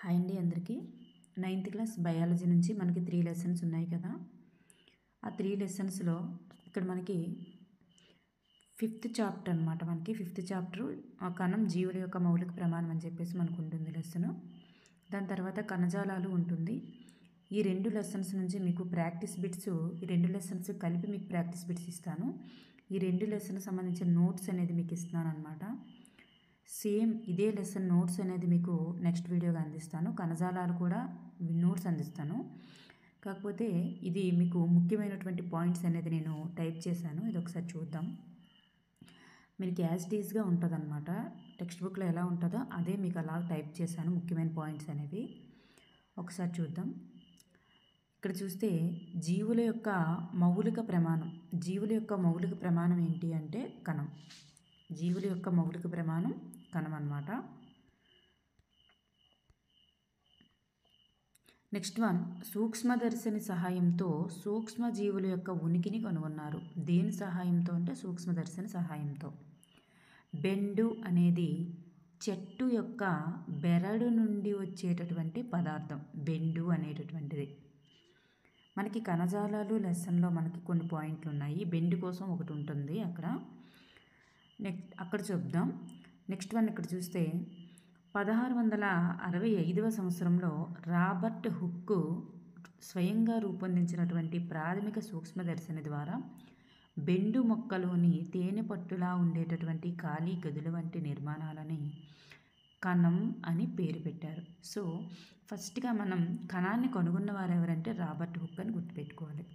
Hi అండి అందరికీ. 9th class biology నుంచి మనకి 3 లెసన్స్ ఉన్నాయి కదా. ఆ 3 లెసన్స్లో ఇక్కడ మనకి 5th చాప్టర్ అనమాట. మనకి 5th చాప్టర్ కణం జీవుల యొక్క మౌలిక ప్రమాణం అని చెప్పేసి మనకు ఉంటుంది లెసన్. దాని తర్వాత కణజాలాలు ఉంటుంది. ఈ 2 లెసన్స్ నుంచి మీకు ప్రాక్టీస్ బిట్స్, ఈ 2 లెసన్స్ కలిపి మీకు ప్రాక్టీస్ బిట్స్ ఇస్తాను. ఈ 2 లెసన్స్ సంబంధించిన నోట్స్ అనేది మీకు ఇస్తున్నాను అనమాట. సేమ్ ఇదే లెసన్ నోట్స్ అనేది మీకు నెక్స్ట్ వీడియోగా అందిస్తాను. కణజాలాలు కూడా నోట్స్ అందిస్తాను. కాకపోతే ఇది మీకు ముఖ్యమైనటువంటి పాయింట్స్ అనేది నేను టైప్ చేశాను. ఇది ఒకసారి చూద్దాం. మీకు యాజ్ ఇట్ ఈజ్గా ఉంటుంది అనమాట. టెక్స్ట్ బుక్లో ఎలా ఉంటుందో అదే మీకు అలా టైప్ చేశాను, ముఖ్యమైన పాయింట్స్ అనేవి. ఒకసారి చూద్దాం. ఇక్కడ చూస్తే జీవుల యొక్క మౌలిక ప్రమాణం. జీవుల యొక్క మౌలిక ప్రమాణం ఏంటి అంటే కణం. జీవుల యొక్క మౌలిక ప్రమాణం కణం అన్నమాట. నెక్స్ట్ వన్, సూక్ష్మదర్శిని సహాయంతో సూక్ష్మజీవుల యొక్క ఉనికిని కనుగొన్నారు. దేని సహాయంతో అంటే సూక్ష్మదర్శిని సహాయంతో. బెండు అనేది చెట్టు యొక్క బెరడు నుండి వచ్చేటటువంటి పదార్థం. బెండు అనేటటువంటిది. మనకి కణజాలాలు లెసన్లో మనకి కొన్ని పాయింట్లు ఉన్నాయి. బెండు కోసం ఒకటి ఉంటుంది అక్కడ. అక్కడ చెప్దాం. నెక్స్ట్ వన్ ఇక్కడ చూస్తే 1665వ సంవత్సరంలో రాబర్ట్ హుక్ స్వయంగా రూపొందించినటువంటి ప్రాథమిక సూక్ష్మదర్శిని ద్వారా బెండు మొక్కలోని తేనె పట్టులా ఉండేటటువంటి ఖాళీ గదుల వంటి నిర్మాణాలని కణం అని పేరు పెట్టారు. సో ఫస్ట్గా మనం కణాన్ని కనుగొన్న వారు ఎవరంటే రాబర్ట్ హుక్ అని గుర్తుపెట్టుకోవాలి.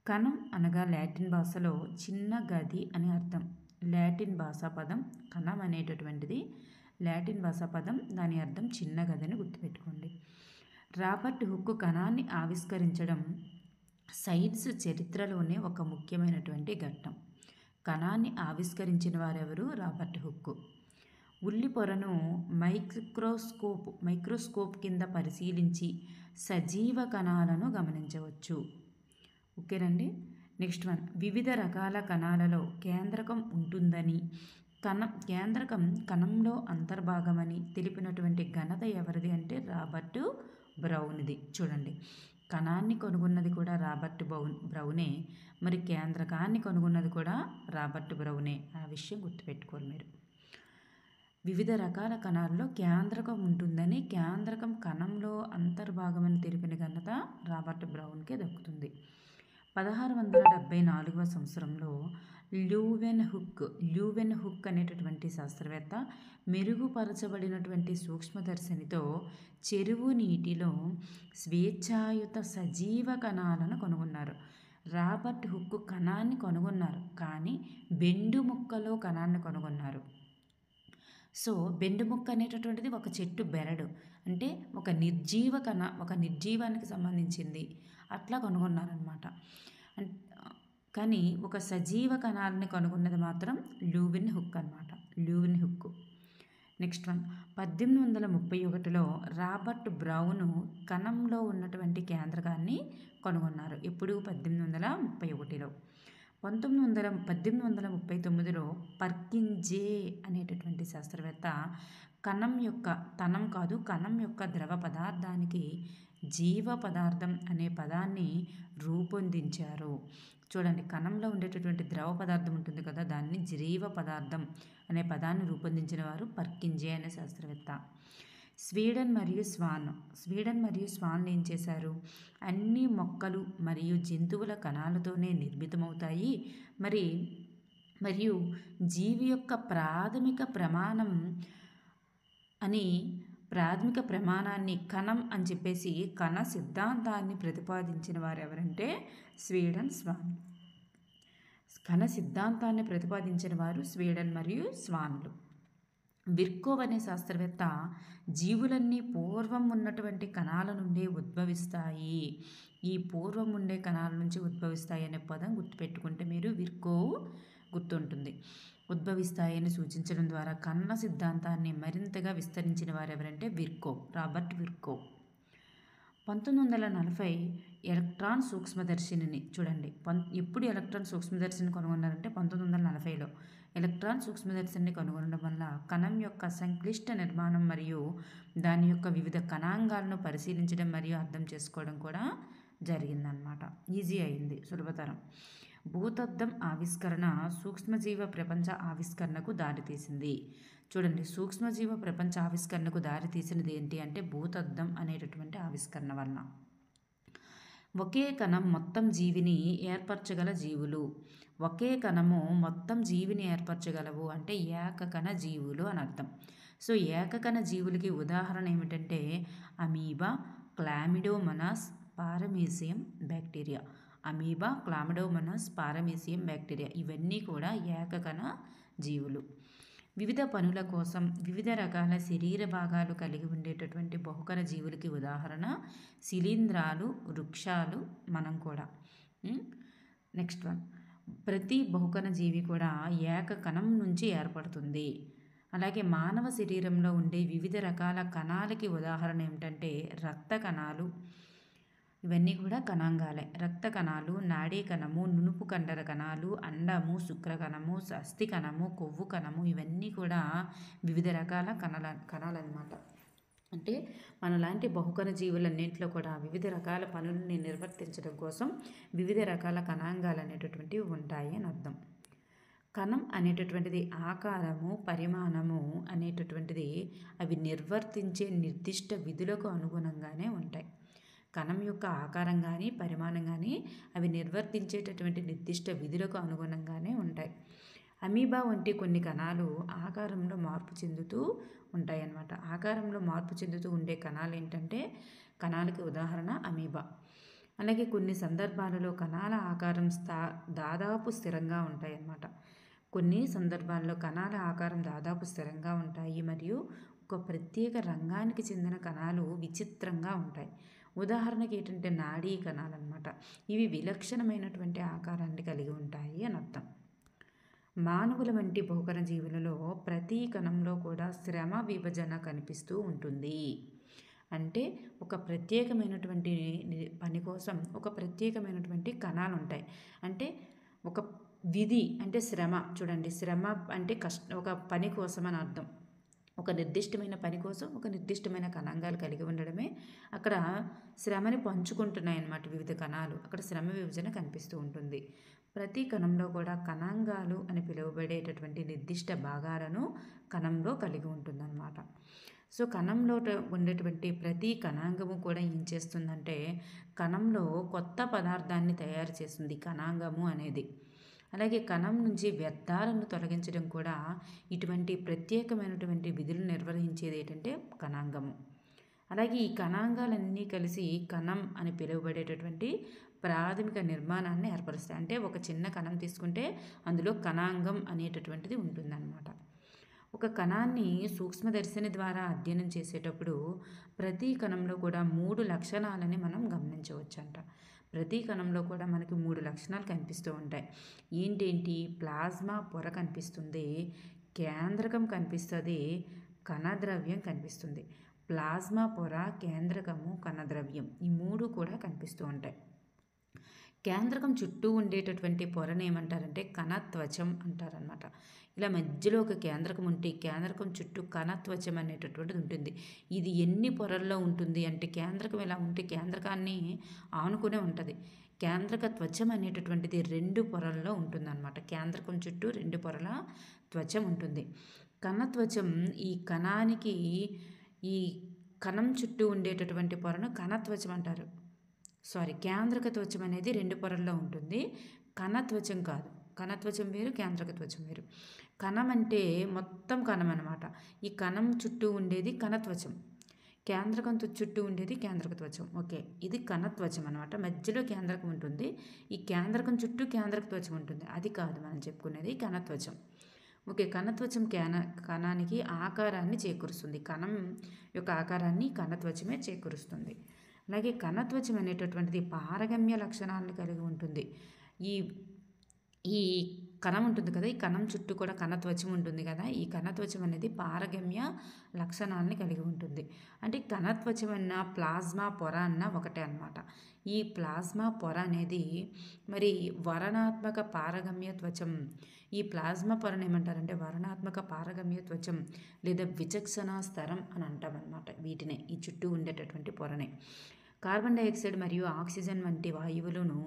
కణం అనగా లాటిన్ భాషలో చిన్న గది అని అర్థం. లాటిన్ భాషా పదం కణం అనేటటువంటిది లాటిన్ భాషా పదం, దాని అర్థం చిన్న గది అని గుర్తుపెట్టుకోండి. రాబర్ట్ హుక్ కణాన్ని ఆవిష్కరించడం సైన్స్ చరిత్రలోనే ఒక ముఖ్యమైనటువంటి ఘట్టం. కణాన్ని ఆవిష్కరించిన వారెవరు? Robert hook. ఉల్లి పొరను మైక్రోస్కోప్ కింద పరిశీలించి సజీవ కణాలను గమనించవచ్చు. ఓకేనండి. నెక్స్ట్ వన్, వివిధ రకాల కణాలలో కేంద్రకం ఉంటుందని, కేంద్రకం కణంలో అంతర్భాగమని తెలిపినటువంటి ఘనత ఎవరిది అంటే రాబర్ట్ బ్రౌన్ది. చూడండి, కణాన్ని కనుగొన్నది కూడా రాబర్ట్ బ్రౌనే, మరి కేంద్రకాన్ని కనుగొన్నది కూడా రాబర్ట్ బ్రౌనే. ఆ విషయం గుర్తుపెట్టుకోవాలి మీరు. వివిధ రకాల కణాల్లో కేంద్రకం ఉంటుందని, కేంద్రకం కణంలో అంతర్భాగమని తెలిపిన ఘనత రాబర్ట్ బ్రౌన్కే దక్కుతుంది. 1674వ సంవత్సరంలో ల్యూవెన్ హుక్ అనేటటువంటి శాస్త్రవేత్త మెరుగుపరచబడినటువంటి సూక్ష్మదర్శినితో చెరువు నీటిలో స్వేచ్ఛాయుత సజీవ కణాలను కనుగొన్నారు. రాబర్ట్ హుక్ కణాన్ని కనుగొన్నారు, కానీ బెండు మొక్కలో కణాన్ని కనుగొన్నారు. సో బెండు మొక్క అనేటటువంటిది ఒక చెట్టు బెరడు, అంటే ఒక నిర్జీవానికి సంబంధించింది, అట్లా కనుగొన్నారనమాట. కానీ ఒక సజీవ కణాలని కనుగొన్నది మాత్రం ల్యూవెన్ హుక్ అనమాట. Leeuwenhoek. నెక్స్ట్ వన్, 1831లో రాబర్ట్ బ్రౌన్ కణంలో ఉన్నటువంటి కేంద్రకాన్ని కనుగొన్నారు. ఎప్పుడు? 1831లో. 1839లో పర్కిన్జే అనేటటువంటి శాస్త్రవేత్త కణం యొక్క ద్రవ పదార్థానికి జీవ పదార్థం అనే పదాన్ని రూపొందించారు. చూడండి, కణంలో ఉండేటటువంటి ద్రవ పదార్థం ఉంటుంది కదా, దాన్ని జీవ పదార్థం అనే పదాన్ని రూపొందించిన వారు పర్కిన్జే అనే శాస్త్రవేత్త. స్వీడన్ మరియు స్వాన్ ఏం చేశారు? అన్ని మొక్కలు మరియు జంతువుల కణాలతోనే నిర్మితమవుతాయి. మరియు జీవి యొక్క ప్రాథమిక ప్రమాణాన్ని కణం అని చెప్పేసి కణ సిద్ధాంతాన్ని ప్రతిపాదించిన వారు ఎవరంటే స్వాన్. కణ సిద్ధాంతాన్ని ప్రతిపాదించిన వారు స్వీడన్ మరియు స్వాన్లు. విర్కోవ్ అనే శాస్త్రవేత్త జీవులన్నీ పూర్వం ఉన్నటువంటి కణాల నుండి ఉద్భవిస్తాయి. ఈ పూర్వం ఉండే కణాల నుంచి ఉద్భవిస్తాయి అనే పదం గుర్తుపెట్టుకుంటే మీరు విర్కోవ్ గుర్తుంటుంది. ఉద్భవిస్తాయని సూచించడం ద్వారా కణ సిద్ధాంతాన్ని మరింతగా విస్తరించిన వారు ఎవరంటే రాబర్ట్ విర్కోవ్. 1940 ఎలక్ట్రాన్ సూక్ష్మదర్శినిని చూడండి. ఎప్పుడు ఎలక్ట్రాన్ సూక్ష్మదర్శిని కనుగొన్నారంటే 1940లో. ఎలక్ట్రాన్ సూక్ష్మదర్శిని కనుగొనడం వల్ల కణం యొక్క సంక్లిష్ట నిర్మాణం మరియు దాని యొక్క వివిధ కణాంగాలను పరిశీలించడం మరియు అర్థం చేసుకోవడం కూడా జరిగిందనమాట. ఈజీ అయింది, సులభతరం. భూతద్దం ఆవిష్కరణ సూక్ష్మజీవ ప్రపంచ ఆవిష్కరణకు దారితీసింది. చూడండి, సూక్ష్మజీవ ప్రపంచ ఆవిష్కరణకు దారితీసినది ఏంటి అంటే భూతద్దం అనేటటువంటి ఆవిష్కరణ వలన. ఒకే కణం మొత్తం జీవిని ఏర్పరచగల జీవులు. ఒకే కణము మొత్తం జీవిని ఏర్పరచగలవు అంటే ఏకకణ జీవులు అని అర్థం. సో ఏకకణ జీవులకి ఉదాహరణ ఏమిటంటే amoeba, chlamydomonas, paramecium bacteria. Amoeba, chlamydomonas, paramecium bacteria ఇవన్నీ కూడా ఏకకణ జీవులు. వివిధ పనుల కోసం వివిధ రకాల శరీర భాగాలు కలిగి ఉండేటటువంటి బహుకణ జీవులకి ఉదాహరణ శిలీంధ్రాలు, వృక్షాలు, మనం కూడా. నెక్స్ట్ వన్, ప్రతి బహుకణ జీవి కూడా ఏక కణం నుంచి ఏర్పడుతుంది. అలాగే మానవ శరీరంలో ఉండే వివిధ రకాల కణాలకి ఉదాహరణ ఏమిటంటే రక్త కణాలు, ఇవన్నీ కూడా కణాంగాలే. రక్త కణాలు, నాడీ కణము, నునుపు కండర కణాలు, అండము, శుక్రకణము, అస్థి కణము, కొవ్వు కణము ఇవన్నీ కూడా వివిధ రకాల కణాలన్నమాట. అంటే మనలాంటి బహుకణ జీవులన్నింటిలో కూడా వివిధ రకాల పనులని నిర్వర్తించడం కోసం వివిధ రకాల కణాంగాలు అనేటటువంటివి ఉంటాయి అని అర్థం. కణం అనేటటువంటిది ఆకారము, పరిమాణము అనేటటువంటిది అవి నిర్వర్తించే నిర్దిష్ట విధులకు అనుగుణంగానే ఉంటాయి. కణం యొక్క ఆకారం కానీ పరిమాణం కానీ అవి నిర్వర్తించేటటువంటి నిర్దిష్ట విధులకు అనుగుణంగానే ఉంటాయి. అమీబా వంటి కొన్ని కణాలు ఆకారంలో మార్పు చెందుతూ ఉంటాయి అన్నమాట. ఆకారంలో మార్పు చెందుతూ ఉండే కణాలు ఏంటంటే కణాలకి ఉదాహరణ అమీబా. అలాగే కొన్ని సందర్భాలలో కణాల ఆకారం దాదాపు స్థిరంగా ఉంటాయి అన్నమాట. కొన్ని సందర్భాల్లో కణాల ఆకారం దాదాపు స్థిరంగా ఉంటాయి మరియు ఒక ప్రత్యేక రంగానికి చెందిన కణాలు విచిత్రంగా ఉంటాయి. ఉదాహరణకి ఏంటంటే నాడీ కణాలు అన్నమాట. ఇవి విలక్షణమైనటువంటి ఆకారాన్ని కలిగి ఉంటాయి అని అర్థం. మానవుల వంటి బహుకణ జీవులలో ప్రతి కణంలో కూడా శ్రమ విభజన కనిపిస్తూ ఉంటుంది. అంటే ఒక ప్రత్యేకమైనటువంటి పని కోసం ఒక ప్రత్యేకమైనటువంటి కణాలు ఉంటాయి. అంటే ఒక విధి అంటే శ్రమ. చూడండి, శ్రమ అంటే ఒక పని కోసం అని అర్థం. ఒక నిర్దిష్టమైన పని కోసం ఒక నిర్దిష్టమైన కణాంగాలు కలిగి ఉండడమే అక్కడ శ్రమని పంచుకుంటున్నాయి అన్నమాట వివిధ కణాలు. అక్కడ శ్రమ విభజన కనిపిస్తూ ఉంటుంది. ప్రతి కణంలో కూడా కణాంగాలు అని పిలువబడేటటువంటి నిర్దిష్ట భాగాలను కణంలో కలిగి ఉంటుందన్నమాట. సో కణంలో ఉండేటువంటి ప్రతి కణాంగము కూడా ఏం చేస్తుందంటే కణంలో కొత్త పదార్థాన్ని తయారు చేస్తుంది కణాంగము అనేది. అలాగే కణం నుంచి వ్యర్థాలను తొలగించడం కూడా ఇటువంటి ప్రత్యేకమైనటువంటి విధులు నిర్వహించేది ఏంటంటే కణాంగము. అలాగే ఈ కణాంగాలన్నీ కలిసి కణం అని పిలువబడేటటువంటి ప్రాథమిక నిర్మాణాన్ని ఏర్పరుస్తాయి. అంటే ఒక చిన్న కణం తీసుకుంటే అందులో కణాంగం అనేటటువంటిది ఉంటుందన్నమాట. ఒక కణాన్ని సూక్ష్మదర్శిని ద్వారా అధ్యయనం చేసేటప్పుడు ప్రతి కణంలో కూడా 3 లక్షణాలని మనం గమనించవచ్చంట. ప్రతి కణంలో కూడా మనకి 3 లక్షణాలు కనిపిస్తూ ఉంటాయి. ఏంటేంటి? ప్లాజ్మా పొర కనిపిస్తుంది, కేంద్రకం కనిపిస్తుంది, కణద్రవ్యం కనిపిస్తుంది. ప్లాజ్మా పొర, కేంద్రకము, కణద్రవ్యం ఈ 3 కూడా కనిపిస్తూ ఉంటాయి. కేంద్రకం చుట్టూ ఉండేటటువంటి పొరను ఏమంటారంటే కణత్వచం అంటారనమాట. ఇలా మధ్యలో ఒక కేంద్రకం ఉంటే కేంద్రకం చుట్టూ కణత్వచం అనేటటువంటిది ఉంటుంది. ఇది ఎన్ని పొరల్లో ఉంటుంది అంటే కేంద్రకం ఇలా ఉంటే కేంద్రకాన్ని ఆనుకునే ఉంటుంది. కేంద్రక త్వచం అనేటటువంటిది 2 పొరల్లో ఉంటుందన్నమాట. కేంద్రకం చుట్టూ 2 పొరల త్వచం ఉంటుంది. కణత్వచం ఈ కణానికి ఈ కణం చుట్టూ ఉండేటటువంటి పొరను కణత్వచం అంటారు. కేంద్రక త్వచం అనేది 2 పొరల్లో ఉంటుంది. కణత్వచం కాదు. కణత్వచం వేరు, కేంద్రక త్వచం వేరు. కణం అంటే మొత్తం కణం అనమాట. ఈ కణం చుట్టూ ఉండేది కణత్వచం, కేంద్రకం చుట్టూ ఉండేది కేంద్రక త్వచం. ఓకే, ఇది కణత్వచం అనమాట. మధ్యలో కేంద్రకం ఉంటుంది. ఈ కేంద్రకం చుట్టూ కేంద్రక త్వచం ఉంటుంది. అది కాదు మనం చెప్పుకునేది కణత్వచం. ఓకే, కణత్వచం కణానికి ఆకారాన్ని చేకూరుస్తుంది. కణం యొక్క ఆకారాన్ని కణత్వచమే చేకూరుస్తుంది. అలాగే కణత్వచం అనేటటువంటిది పారగమ్య లక్షణాలను కలిగి ఉంటుంది. ఈ కణం ఉంటుంది కదా, ఈ కణం చుట్టూ కూడా కణత్వచం ఉంటుంది కదా, ఈ కణత్వచం అనేది పారగమ్య లక్షణాలని కలిగి ఉంటుంది. అంటే కణత్వచం అన్న ప్లాస్మా పొర అన్న ఒకటే అన్నమాట. ఈ ప్లాస్మా పొర అనేది మరి వర్ణాత్మక పారగమ్య త్వచం. ఈ ప్లాస్మా పొరను ఏమంటారంటే వర్ణాత్మక పారగమ్య త్వచం లేదా విచక్షణ స్తరం అని అంటామన్నమాట. వీటినే ఈ చుట్టూ ఉండేటటువంటి పొరనే. కార్బన్ డైఆక్సైడ్ మరియు ఆక్సిజన్ వంటి వాయువులను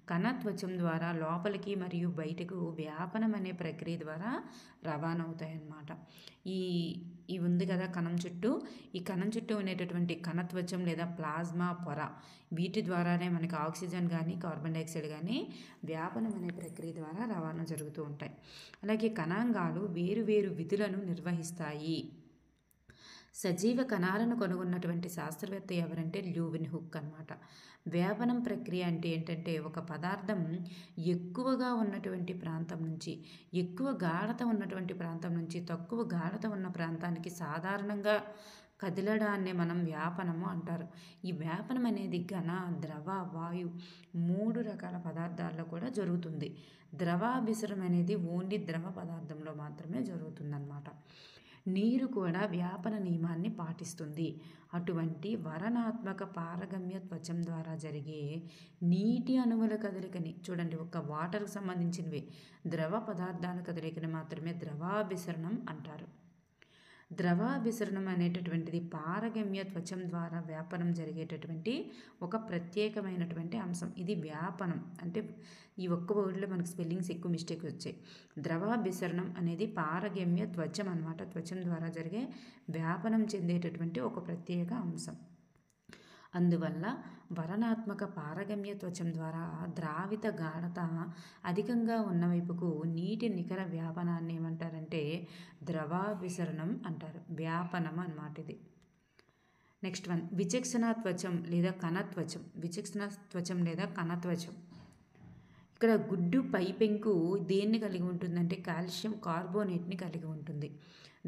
కణత్వచం ద్వారా లోపలికి మరియు బయటకు వ్యాపనం అనే ప్రక్రియ ద్వారా రవాణా అవుతాయన్నమాట. ఈ ఉంది కదా కణం చుట్టూ, ఈ కణం చుట్టూ ఉండేటటువంటి కణత్వచం లేదా ప్లాస్మా పొర, వీటి ద్వారానే మనకి ఆక్సిజన్ కానీ కార్బన్ డైఆక్సైడ్ కానీ వ్యాపనం అనే ప్రక్రియ ద్వారా రవాణా జరుగుతూ ఉంటాయి. అలాగే కణాంగాలు వేరు వేరు విధులను నిర్వహిస్తాయి. సజీవ కణాలను కనుగొన్నటువంటి శాస్త్రవేత్త ఎవరంటే ల్యూవిన్ హుక్ అన్నమాట. వ్యాపనం ప్రక్రియ అంటే ఏంటంటే ఒక పదార్థం ఎక్కువగా ఉన్నటువంటి ప్రాంతం నుంచి, ఎక్కువ గాఢత ఉన్నటువంటి ప్రాంతం నుంచి తక్కువ గాఢత ఉన్న ప్రాంతానికి సాధారణంగా కదిలడాన్నే మనం వ్యాపనము అంటారు. ఈ వ్యాపనం అనేది ఘన, ద్రవ, వాయు 3 రకాల పదార్థాల్లో కూడా జరుగుతుంది. ద్రవాభిసరణ అనేది ఓన్లీ ద్రవ పదార్థంలో మాత్రమే జరుగుతుందన్నమాట. నీరు కూడా వ్యాపన నియమాన్ని పాటిస్తుంది. అటువంటి వర్ణాత్మక పారగమ్య త్వచం ద్వారా జరిగే నీటి అణువుల కదలికని చూడండి, ఒక వాటర్కి సంబంధించినవి ద్రవ పదార్థాల కదలికని మాత్రమే ద్రవాభిసరణం అంటారు. ద్రవాభిసరణం అనేటటువంటిది పారగమ్య త్వచం ద్వారా వ్యాపనం జరిగేటటువంటి ఒక ప్రత్యేకమైనటువంటి అంశం. ఇది వ్యాపనం అంటే ఈ ఒక్క వర్డ్లో మనకు స్పెల్లింగ్స్ ఎక్కువ మిస్టేక్ వచ్చాయి. ద్రవాభిసరణం అనేది పారగమ్య త్వచం అన్నమాట. త్వచం ద్వారా జరిగే వ్యాపనం చెందేటటువంటి ఒక ప్రత్యేక అంశం. అందువల్ల వర్ణాత్మక పారగమ్య త్వచం ద్వారా ద్రావిత గాఢత అధికంగా ఉన్న వైపుకు నీటి నికర వ్యాపనాన్ని ఏమంటారంటే ద్రవాభిసరణం అంటారు. వ్యాపనం అన్నమాట ఇది. నెక్స్ట్ వన్ విచక్షణ త్వచం లేదా కణత్వచం. విచక్షణ త్వచం లేదా కణత్వచం. ఇక్కడ గుడ్డు పైపెంకు దేన్ని కలిగి ఉంటుందంటే కాల్షియం కార్బోనేట్ని కలిగి ఉంటుంది.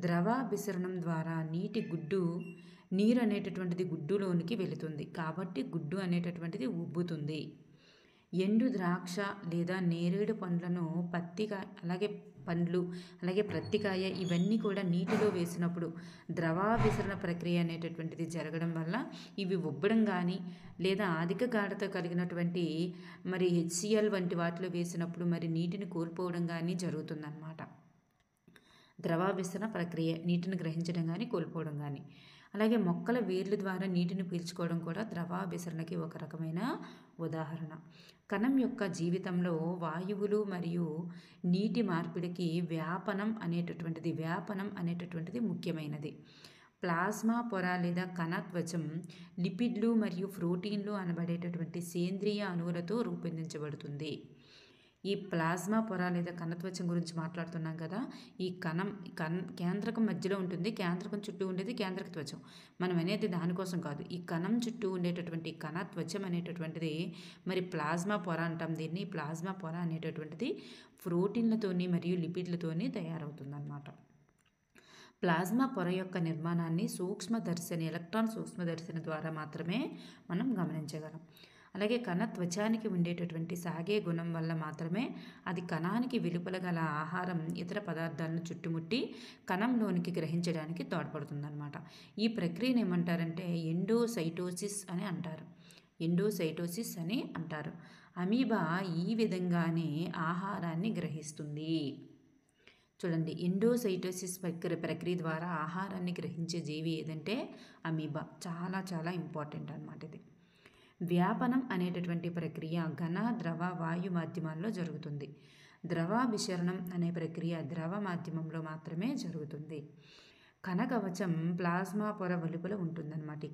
ద్రవాభిసరణం ద్వారా నీరు అనేటటువంటిది గుడ్డులోనికి వెళుతుంది కాబట్టి గుడ్డు అనేటటువంటిది ఉబ్బుతుంది. ఎండు ద్రాక్ష లేదా నేరేడు పండ్లను అలాగే పత్తికాయ ఇవన్నీ కూడా నీటిలో వేసినప్పుడు ద్రవాభిసరణ ప్రక్రియ అనేటటువంటిది జరగడం వల్ల ఇవి ఉబ్బడం కానీ లేదా అధిక గాఢత కలిగినటువంటి మరి HCl వంటి వాటిలో వేసినప్పుడు మరి నీటిని కోల్పోవడం కానీ జరుగుతుందన్నమాట. ద్రవాభిసరణ ప్రక్రియ నీటిని గ్రహించడం కానీ కోల్పోవడం కానీ. అలాగే మొక్కల వేర్ల ద్వారా నీటిని పీల్చుకోవడం కూడా ద్రవాభిసరణకి ఒక రకమైన ఉదాహరణ. కణం యొక్క జీవితంలో వాయువులు మరియు నీటి మార్పిడికి వ్యాపనం అనేటటువంటిది ముఖ్యమైనది. ప్లాస్మా పొర లేదా కణత్వచం లిపిడ్లు మరియు ప్రోటీన్లు అనబడేటటువంటి సేంద్రియ అణువులతో రూపొందించబడుతుంది. ఈ ప్లాస్మా పొర లేదా కణత్వచం గురించి మాట్లాడుతున్నాం కదా, ఈ కేంద్రకం మధ్యలో ఉంటుంది, కేంద్రకం చుట్టూ ఉండేది కేంద్రక త్వచం. మనం అనేది దానికోసం కాదు, ఈ కణం చుట్టూ ఉండేటటువంటి కణత్వచం అనేటటువంటిది మరి ప్లాస్మా పొర అంటాం దీన్ని. ప్లాస్మా పొర అనేటటువంటిది ప్రోటీన్లతోని మరియు లిపిడ్లతోని తయారవుతుందన్నమాట. ప్లాస్మా పొర యొక్క నిర్మాణాన్ని ఎలక్ట్రాన్ సూక్ష్మదర్శిని ద్వారా మాత్రమే మనం గమనించగలం. అలాగే కణత్వచానికి ఉండేటటువంటి సాగే గుణం వల్ల మాత్రమే అది కణానికి వెలుపల గల ఆహారం ఇతర పదార్థాలను చుట్టుముట్టి కణంలోనికి గ్రహించడానికి తోడ్పడుతుందన్నమాట. ఈ ప్రక్రియను ఏమంటారంటే ఎండోసైటోసిస్ అని అంటారు. అమీబా ఈ విధంగానే ఆహారాన్ని గ్రహిస్తుంది. చూడండి, ఎండోసైటోసిస్ ప్రక్రియ ద్వారా ఆహారాన్ని గ్రహించే జీవి ఏదంటే అమీబా. చాలా చాలా ఇంపార్టెంట్ అన్నమాట ఇది. వ్యాపనం అనేటటువంటి ప్రక్రియ ఘన, ద్రవ, వాయు మాధ్యమాల్లో జరుగుతుంది. ద్రవాభిసరణం అనే ప్రక్రియ ద్రవ మాధ్యమంలో మాత్రమే జరుగుతుంది. కణకవచం ప్లాస్మా పొర వెలుపల ఉంటుందన్నమాట. ఈ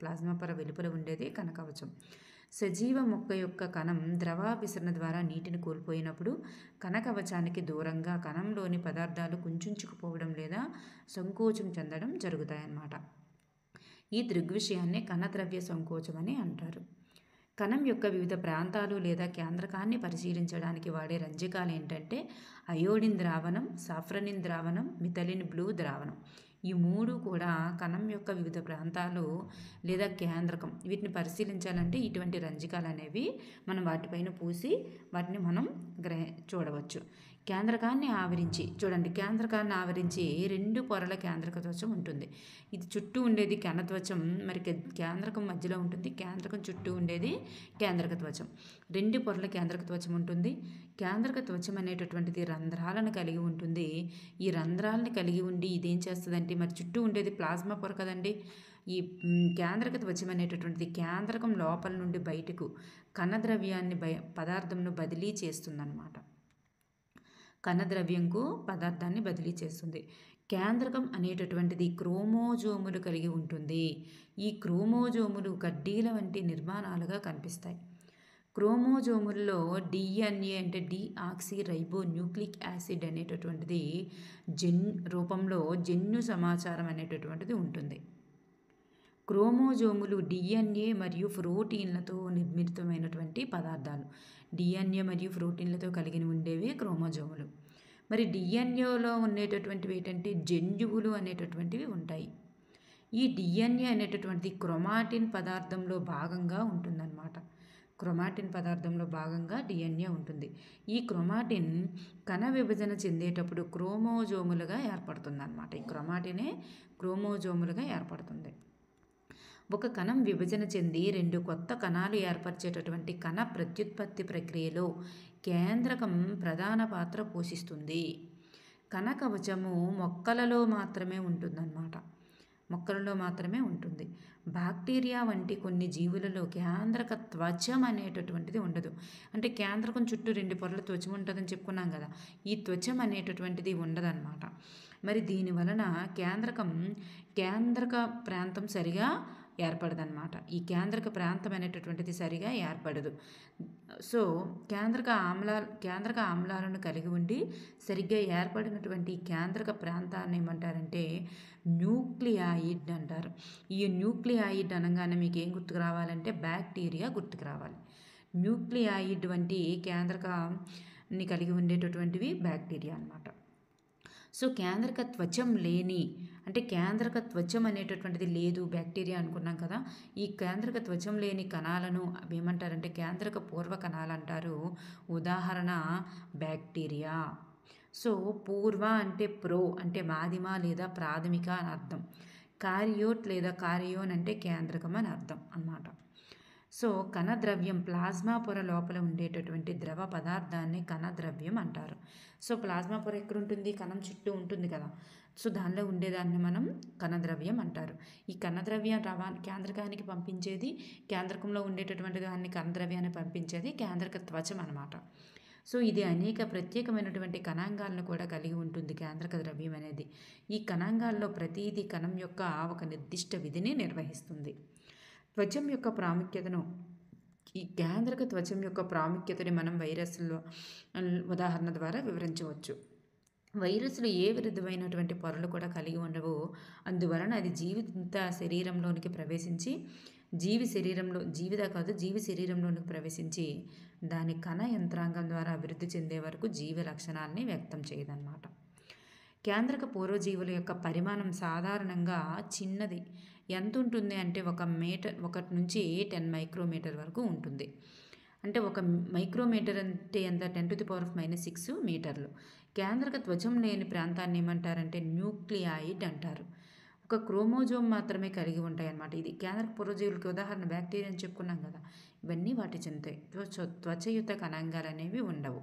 ప్లాస్మా పొర వెలుపల ఉండేది కణకవచం. సజీవ మొక్క యొక్క కణం ద్రవాభిసరణ ద్వారా నీటిని కోల్పోయినప్పుడు కణకవచానికి దూరంగా కణంలోని పదార్థాలు కుంచుకుపోవడం లేదా సంకోచం చెందడం జరుగుతాయన్నమాట. ఈ దృగ్విషయాన్ని కణద్రవ్య సంకోచం అని అంటారు. కణం యొక్క వివిధ ప్రాంతాలు లేదా కేంద్రకాన్ని పరిశీలించడానికి వాడే రంజకాలు ఏంటంటే అయోడిన్ ద్రావణం, సాఫ్రనిన్ ద్రావణం, మిథలిన్ బ్లూ ద్రావణం. ఈ 3 కూడా కణం యొక్క వివిధ ప్రాంతాలు లేదా కేంద్రకం వీటిని పరిశీలించాలంటే ఇటువంటి రంజకాలు అనేవి మనం వాటిపైన పూసి వాటిని మనం చూడవచ్చు. కేంద్రకాన్ని ఆవరించి చూడండి, కేంద్రకాన్ని ఆవరించి 2 పొరల కేంద్రక త్వచం ఉంటుంది. ఇది చుట్టూ ఉండేది కణత్వచం, మరి కేంద్రకం మధ్యలో ఉంటుంది. కేంద్రకం చుట్టూ ఉండేది కేంద్రక త్వచం. 2 పొరల కేంద్రక త్వచం ఉంటుంది. కేంద్రక త్వచం అనేటటువంటిది రంధ్రాలను కలిగి ఉంటుంది. ఈ రంధ్రాలను కలిగి ఉండి ఇదేం చేస్తుందంటే, మరి చుట్టూ ఉండేది ప్లాస్మా పొర కదండి. ఈ కేంద్రక త్వచం అనేటటువంటిది కేంద్రకం లోపల నుండి బయటకు కణద్రవ్యాన్ని పదార్థంను బదిలీ చేస్తుందన్నమాట. కణద్రవ్యంకు పదార్థాన్ని బదిలీ చేస్తుంది. కేంద్రకం అనేటటువంటిది క్రోమోజోములు కలిగి ఉంటుంది. ఈ క్రోమోజోములు కడ్డీల వంటి నిర్మాణాలుగా కనిపిస్తాయి. క్రోమోజోముల్లో డిఎన్ఏ అంటే డిఆక్సీ రైబో న్యూక్లిక్ యాసిడ్ అనేటటువంటిది రూపంలో జన్యు సమాచారం అనేటటువంటిది ఉంటుంది. క్రోమోజోములు డిఎన్ఏ మరియు ప్రోటీన్లతో నిర్మితమైనటువంటి పదార్థాలు. డిఎన్ఏ మరియు ప్రోటీన్లతో కలిగి ఉండేవి క్రోమోజోములు. మరి డిఎన్ఏలో ఉండేటటువంటివి ఏంటంటే జన్యువులు అనేటటువంటివి ఉంటాయి. ఈ డిఎన్ఏ అనేటటువంటిది క్రోమాటిన్ పదార్థంలో భాగంగా ఉంటుందన్నమాట. క్రోమాటిన్ పదార్థంలో భాగంగా డిఎన్ఏ ఉంటుంది. ఈ క్రోమాటిన్ కణ విభజన చెందేటప్పుడు క్రోమోజోములుగా ఏర్పడుతుందన్నమాట. ఈ క్రోమాటినే క్రోమోజోములుగా ఏర్పడుతుంది. ఒక కణం విభజన చెంది 2 కొత్త కణాలు ఏర్పరిచేటటువంటి కణ ప్రత్యుత్పత్తి ప్రక్రియలో కేంద్రకం ప్రధాన పాత్ర పోషిస్తుంది. కణ కవచము మొక్కలలో మాత్రమే ఉంటుందన్నమాట. మొక్కలలో మాత్రమే ఉంటుంది. బ్యాక్టీరియా వంటి కొన్ని జీవులలో కేంద్రక త్వచం అనేటటువంటిది ఉండదు. అంటే కేంద్రకం చుట్టూ 2 పొరల త్వచం ఉంటుందని చెప్పుకున్నాం కదా. ఈ త్వచం అనేటటువంటిది ఉండదన్నమాట. మరి దీని వలన కేంద్రక ప్రాంతం సరిగా ఏర్పడదన్నమాట. ఈ కేంద్రక ప్రాంతం అనేటటువంటిది సరిగా ఏర్పడదు. సో కేంద్రక ఆమ్లాలను కలిగి ఉండి సరిగ్గా ఏర్పడినటువంటి కేంద్రక ప్రాంతాన్ని ఏమంటారంటే న్యూక్లియాయిడ్ అంటారు. ఈ న్యూక్లియాయిడ్ అనగానే మీకు ఏం గుర్తుకు రావాలంటే బ్యాక్టీరియా గుర్తుకు రావాలి. న్యూక్లియాయిడ్ వంటి కేంద్రకాన్ని కలిగి ఉండేటటువంటివి బ్యాక్టీరియా అన్నమాట. సో కేంద్రక త్వచం లేని అంటే కేంద్రక త్వచం అనేటటువంటిది లేదు బ్యాక్టీరియా అనుకున్నాం కదా. ఈ కేంద్రక త్వచం లేని కణాలను ఏమంటారంటే కేంద్రక పూర్వ కణాలు అంటారు. ఉదాహరణ బ్యాక్టీరియా. సో పూర్వ అంటే ప్రో అంటే మాదిమ లేదా ప్రాథమిక అని అర్థం. కారియోట్ లేదా కారియోన్ అంటే కేంద్రకం అని అర్థం అన్నమాట. సో కణద్రవ్యం ప్లాస్మా పొర లోపల ఉండేటటువంటి ద్రవ పదార్థాన్ని కణద్రవ్యం అంటారు. సో ప్లాస్మా పొర ఎక్కడ ఉంటుంది? కణం చుట్టూ ఉంటుంది కదా. సో దానిలో ఉండేదాన్ని మనం కణద్రవ్యం అంటారు. ఈ కణద్రవ్యం కేంద్రకానికి పంపించేది, కేంద్రకంలో ఉండేటటువంటి దాన్ని కణద్రవ్యాన్ని పంపించేది కేంద్రక త్వచం అన్నమాట. సో ఇది అనేక ప్రత్యేకమైనటువంటి కణాంగాలను కూడా కలిగి ఉంటుంది కేంద్రక ద్రవ్యం అనేది. ఈ కణాంగాల్లో ప్రతిదీ కణం యొక్క ఒక నిర్దిష్ట విధిని నిర్వహిస్తుంది. త్వచం యొక్క ప్రాముఖ్యతను ఈ కేంద్రక త్వచం యొక్క ప్రాముఖ్యతని మనం వైరస్లో ఉదాహరణ ద్వారా వివరించవచ్చు. వైరస్లు ఏ విధమైనటువంటి పొరలు కూడా కలిగి ఉండవు. అందువలన అది జీవి శరీరంలోనికి ప్రవేశించి జీవి శరీరంలోనికి ప్రవేశించి దాని కణ యంత్రాంగం ద్వారా అభివృద్ధి చెందే వరకు జీవి లక్షణాలని వ్యక్తం చేయదన్నమాట. కేంద్రక పూర్వజీవుల యొక్క పరిమాణం సాధారణంగా చిన్నది. ఎంత ఉంటుంది అంటే 1 నుంచి 10 మైక్రోమీటర్ వరకు ఉంటుంది. అంటే 1 మైక్రోమీటర్ అంటే ఎంత? 10⁻⁻6 మీటర్లు. కేంద్రక త్వచం లేని ప్రాంతాన్ని ఏమంటారంటే న్యూక్లియాయిడ్ అంటారు. ఒక క్రోమోజోమ్ మాత్రమే కలిగి ఉంటాయి అన్నమాట. ఇది కేంద్రక పూర్వజీవులకి ఉదాహరణ బ్యాక్టీరియా అని చెప్పుకున్నాం కదా. ఇవన్నీ వాటి చెందుతాయి. త్వచయుత కణాంగాలు అనేవి ఉండవు.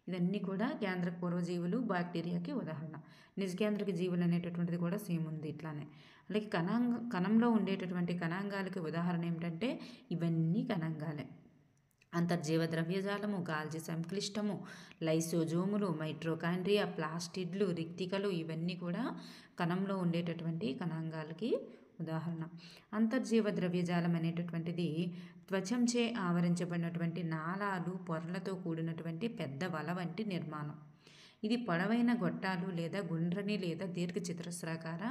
ఇవన్నీ కూడా కేంద్రక పూర్వజీవులు బ్యాక్టీరియాకి ఉదాహరణ. నిజకేంద్రక జీవులు అనేటటువంటిది కూడా సేమ్ ఉంది ఇట్లానే. అలాగే కణంలో ఉండేటటువంటి కణాంగాలకి ఉదాహరణ ఏమిటంటే ఇవన్నీ కణాంగాలే. అంతర్జీవ ద్రవ్యజాలము, గాల్జీ సంక్లిష్టము, లైసోజోములు, మైట్రోకాండ్రియా, ప్లాస్టిడ్లు, రిక్తికలు ఇవన్నీ కూడా కణంలో ఉండేటటువంటి కణాంగాలకి ఉదాహరణ. అంతర్జీవ ద్రవ్యజాలం అనేటటువంటిది త్వచంచే ఆవరించబడినటువంటి నాళాలు, పొరలతో కూడినటువంటి పెద్ద వల వంటి నిర్మాణం. ఇది పొడవైన గొట్టాలు లేదా గుండ్రని లేదా దీర్ఘ చతురస్రాకార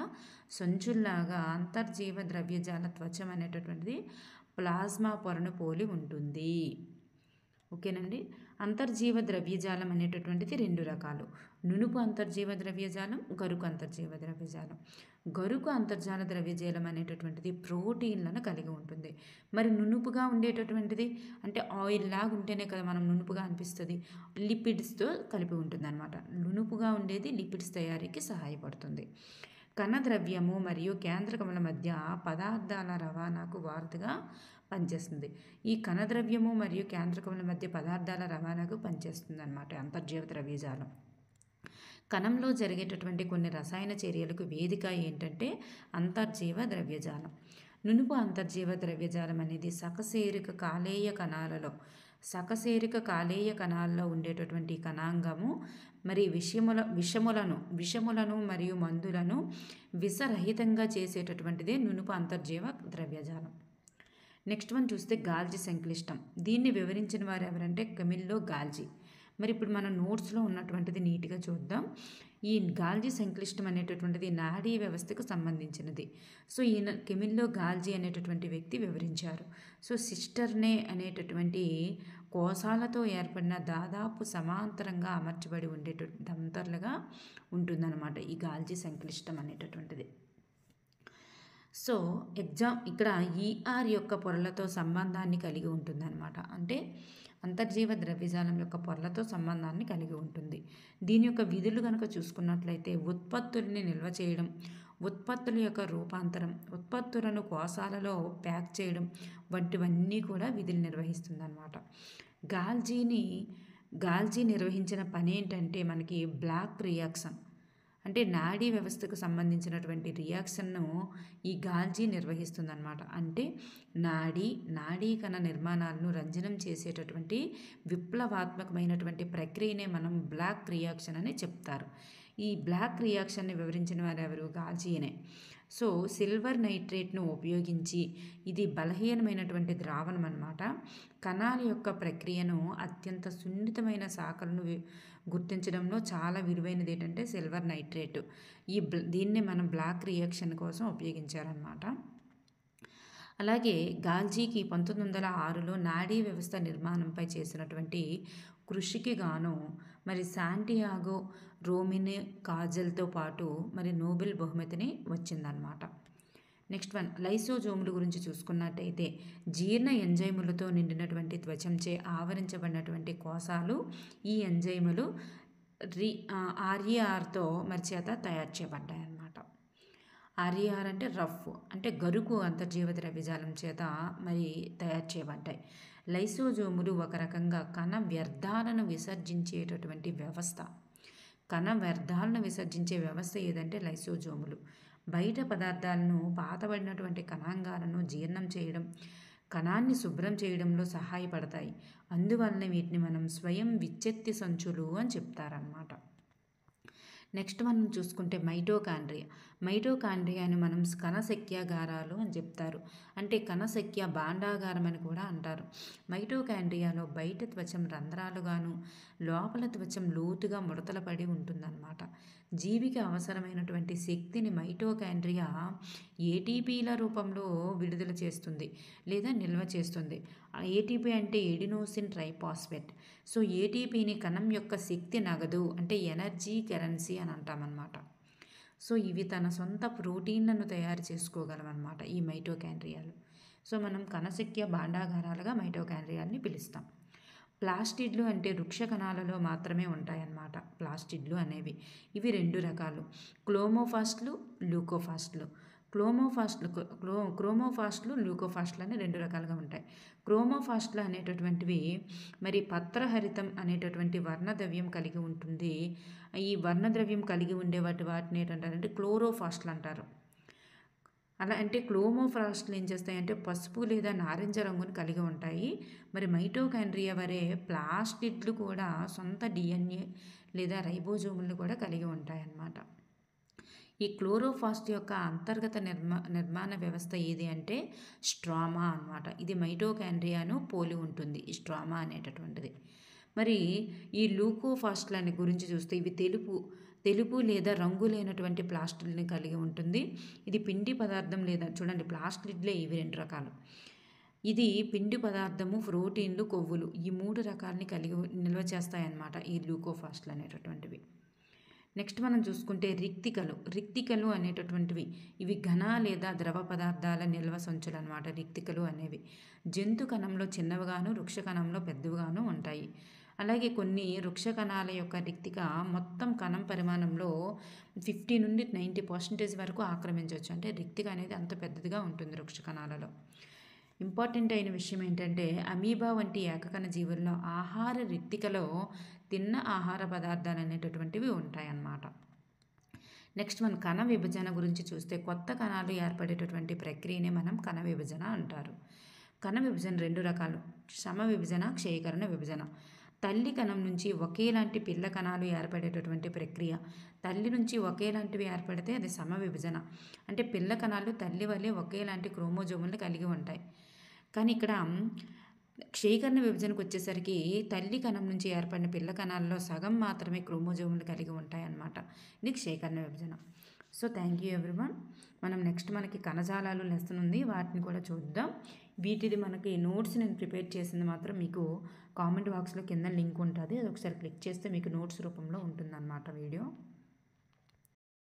సంచుల్లాగా అంతర్జీవ ద్రవ్యజాల త్వచం అనేటటువంటిది ప్లాస్మా పొరను పోలి ఉంటుంది. ఓకేనండి. అంతర్జీవ ద్రవ్యజాలం అనేటటువంటిది 2 రకాలు. నునుపు అంతర్జీవ ద్రవ్యజాలం, గరుకు అంతర్జీవ ద్రవ్యజాలం. గరుకు అంతర్జాల ద్రవ్యజాలం అనేటటువంటిది ప్రోటీన్లను కలిగి ఉంటుంది. మరి నునుపుగా ఉండేటటువంటిది అంటే ఆయిల్ లాగా ఉంటేనే కదా మనం నునుపుగా అనిపిస్తుంది. లిపిడ్స్తో కలిపి ఉంటుందన్నమాట. నునుపుగా ఉండేది లిపిడ్స్ తయారీకి సహాయపడుతుంది. కణద్రవ్యము మరియు కేంద్రకముల మధ్య పదార్థాల రవాణాకు వారధిగా పనిచేస్తుంది. ఈ కణద్రవ్యము మరియు కేంద్రకముల మధ్య పదార్థాల రవాణాకు పనిచేస్తుంది అన్నమాట అంతర్జీవ ద్రవ్యజాలం. కణంలో జరిగేటటువంటి కొన్ని రసాయన చర్యలకు వేదిక ఏంటంటే అంతర్జీవ ద్రవ్యజాలం. నునుపు అంతర్జీవ ద్రవ్యజాలం అనేది సకశేరుక కాలేయ కణాల్లో ఉండేటటువంటి కణాంగము మరి విషములను మరియు మందులను విషరహితంగా చేసేటటువంటిదే నునుపు అంతర్జీవ ద్రవ్యజాలం. నెక్స్ట్ వన్ చూస్తే గాల్జీ సంక్లిష్టం. దీన్ని వివరించిన వారు ఎవరంటే కెమిల్లో గాల్జీ. మరి ఇప్పుడు మన నోట్స్లో ఉన్నటువంటిది నీట్గా చూద్దాం. ఈ గాల్జీ సంక్లిష్టం అనేటటువంటిది నాడీ వ్యవస్థకు సంబంధించినది. సో ఈయన కెమిల్లో గాల్జీ అనేటటువంటి వ్యక్తి వివరించారు. సో సిస్టర్నే అనేటటువంటి కోశాలతో ఏర్పడిన దాదాపు సమాంతరంగా అమర్చబడి ఉండేటటువంటి దంతర్లుగా ఉంటుందన్నమాట ఈ గాల్జీ సంక్లిష్టం అనేటటువంటిది. సో ఇక్కడ ఈఆర్ యొక్క పొరలతో సంబంధాన్ని కలిగి ఉంటుందన్నమాట. అంటే అంతర్జీవ ద్రవ్యజాలం యొక్క పొరలతో సంబంధాన్ని కలిగి ఉంటుంది. దీని యొక్క విధులు కనుక చూసుకున్నట్లయితే ఉత్పత్తుల్ని నిల్వ చేయడం, ఉత్పత్తుల యొక్క రూపాంతరం, ఉత్పత్తులను కోశాలలో ప్యాక్ చేయడం వంటివన్నీ కూడా విధులు నిర్వహిస్తుందన్నమాట. గాల్జీ నిర్వహించిన పని ఏంటంటే మనకి బ్లాక్ రియాక్షన్ అంటే నాడీ వ్యవస్థకు సంబంధించినటువంటి రియాక్షన్ను ఈ గాల్జీ నిర్వహిస్తుందన్నమాట. అంటే నాడీ కణ నిర్మాణాలను రంజనం చేసేటటువంటి విప్లవాత్మకమైనటువంటి ప్రక్రియనే మనం బ్లాక్ రియాక్షన్ అని చెప్తారు. ఈ బ్లాక్ రియాక్షన్ని వివరించిన వారు ఎవరు? గాల్జీనే. సో సిల్వర్ నైట్రేట్ను ఉపయోగించి ఇది బలహీనమైనటువంటి ద్రావణం అన్నమాట. కణాల యొక్క ప్రక్రియను అత్యంత సున్నితమైన శాఖలను గుర్తించడంలో చాలా విలువైనది ఏంటంటే సిల్వర్ నైట్రేట్. దీన్ని మనం బ్లాక్ రియాక్షన్ కోసం ఉపయోగించారన్నమాట. అలాగే గాల్జీకి 1906లో నాడీ వ్యవస్థ నిర్మాణంపై చేసినటువంటి కృషికి గాను మరి శాంటియాగో రోమినే కాజల్తో పాటు మరి నోబెల్ బహుమతిని వచ్చిందనమాట. నెక్స్ట్ వన్ లైసోజోముల గురించి చూసుకున్నట్టయితే జీర్ణ ఎంజైములతో నిండినటువంటి త్వచంచే ఆవరించబడినటువంటి కోశాలు ఈ ఎంజైములు ఆర్ఈఆర్తో మరి చేత తయారు చేయబడ్డాయి అన్నమాట. ఆర్ఈఆర్ అంటే రఫ్ అంటే గరుకు అంతర్జీవ ద్రవ్యజాలం చేత మరి తయారు చేయబడ్డాయి. లైసోజోములు ఒక రకంగా కణ వ్యర్థాలను విసర్జించేటటువంటి వ్యవస్థ. కణ వ్యర్థాలను విసర్జించే వ్యవస్థ ఏదంటే లైసోజోములు. బయట పదార్థాలను పాతబడినటువంటి కణాంగాలను జీర్ణం చేయడం, కణాన్ని శుభ్రం చేయడంలో సహాయపడతాయి. అందువలన వీటిని మనం స్వయం విచ్ఛత్తి సంచులు అని చెప్తారన్నమాట. నెక్స్ట్ మనం చూసుకుంటే మైటోకాండ్రియాని మనం కణశక్యాగారాలు అని చెప్తారు. అంటే కణశక్య భాండాగారం అని కూడా అంటారు. మైటోకాండ్రియాలో బయట త్వచం రంధ్రాలుగాను లోపల త్వచం లోతుగా ముడతల పడి ఉంటుందన్నమాట. జీవికి అవసరమైనటువంటి శక్తిని మైటోకాండ్రియా ఏటీపీల రూపంలో విడుదల చేస్తుంది లేదా నిల్వ చేస్తుంది. ఏటీపీ అంటే ఎడినోసిన్ ట్రైఫాస్ఫేట్. సో ఏటీపీని కణం యొక్క శక్తి నగదు అంటే ఎనర్జీ కరెన్సీ అని అంటామన్నమాట. సో ఇవి తన సొంత ప్రోటీన్లను తయారు చేసుకోగలమన్నమాట ఈ మైటోకాండ్రియాలు. సో మనం కణశక్య భాండాగారాలుగా మైటోకాండ్రియాల్ని పిలుస్తాం. ప్లాస్టిడ్లు అంటే వృక్ష కణాలలో మాత్రమే ఉంటాయన్నమాట. ప్లాస్టిడ్లు అనేవి ఇవి 2 రకాలు, క్రోమోఫాస్ట్లు, ల్యూకోఫాస్ట్లు. క్రోమోఫాస్ట్లు ల్యూకోఫాస్ట్లు అని 2 రకాలుగా ఉంటాయి. క్రోమోఫాస్ట్లు అనేటటువంటివి మరి పత్రహరితం అనేటటువంటి వర్ణద్రవ్యం కలిగి ఉంటుంది. ఈ వర్ణద్రవ్యం కలిగి ఉండే వాటిని ఏంటంటారంటే క్లోరోఫాస్ట్లు అంటారు. అలా అంటే క్రోమోఫాస్ట్లు ఏం చేస్తాయంటే పసుపు లేదా నారింజ రంగును కలిగి ఉంటాయి. మరి మైటోకాండ్రియా వరే ప్లాస్టిడ్లు కూడా సొంత డిఎన్ఏ లేదా రైబోజోములను కూడా కలిగి ఉంటాయన్నమాట. ఈ క్లోరోఫాస్ట్ యొక్క అంతర్గత నిర్మాణ వ్యవస్థ ఏది అంటే స్ట్రామా అన్నమాట. ఇది మైటోకాండ్రియాను పోలి ఉంటుంది ఈ స్ట్రామా అనేటటువంటిది. మరి ఈ ల్యూకోఫాస్ట్లని గురించి చూస్తే ఇవి తెలుపు లేదా రంగు లేనటువంటి ప్లాస్టిడ్ని కలిగి ఉంటుంది. ఇది పిండి పదార్థం లేదా చూడండి ప్లాస్టిడ్లే ఇవి 2 రకాలు. ఇది పిండి పదార్థము, ప్రోటీన్లు, కొవ్వులు ఈ 3 రకాలని కలిగి నిల్వ చేస్తాయన్నమాట ఈ గ్లూకోఫాస్ట్లు అనేటటువంటివి. నెక్స్ట్ మనం చూసుకుంటే రిక్తికలు అనేటటువంటివి ఇవి ఘన లేదా ద్రవ పదార్థాల నిల్వ సంచులు అనమాట. రిక్తికలు అనేవి జంతు కణంలో చిన్నవిగాను, వృక్ష కణంలో పెద్దవిగాను ఉంటాయి. అలాగే కొన్ని వృక్ష కణాల యొక్క రిక్తిక మొత్తం కణం పరిమాణంలో 50 నుండి 90% వరకు ఆక్రమించవచ్చు. అంటే రిక్తిక అనేది అంత పెద్దదిగా ఉంటుంది వృక్ష కణాలలో. ఇంపార్టెంట్ అయిన విషయం ఏంటంటే అమీబా వంటి ఏకకణ జీవుల్లో ఆహార రిక్తికలో తిన్న ఆహార పదార్థాలు అనేటటువంటివి ఉంటాయన్నమాట. నెక్స్ట్ మనం కణ విభజన గురించి చూస్తే కొత్త కణాలు ఏర్పడేటటువంటి ప్రక్రియనే మనం కణ విభజన అంటారు. కణ విభజన 2 రకాలు, సమ విభజన, క్షయకరణ విభజన. తల్లి కణం నుంచి ఒకేలాంటి పిల్ల కణాలు ఏర్పడేటటువంటి ప్రక్రియ. తల్లి నుంచి ఒకేలాంటివి ఏర్పడితే అది సమ విభజన. అంటే పిల్ల కణాలు తల్లి వలె ఒకేలాంటి క్రోమోజోములను కలిగి ఉంటాయి. కానీ ఇక్కడ క్షయకరణ విభజనకు వచ్చేసరికి తల్లి కణం నుంచి ఏర్పడిన పిల్ల కణాల్లో సగం మాత్రమే క్రోమోజోములు కలిగి ఉంటాయన్నమాట. ఇది క్షయకరణ విభజన. So thank you everyone. మనం నెక్స్ట్ మనకి కణజాలాలు లెసన్ ఉంది, వాటిని కూడా చూద్దాం. వీటిది మనకి నోట్స్ నేను ప్రిపేర్ చేసింది మాత్రం మీకు కామెంట్ బాక్స్లో కింద లింక్ ఉంటుంది, అది ఒకసారి క్లిక్ చేస్తే మీకు నోట్స్ రూపంలో ఉంటుందన్నమాట వీడియో.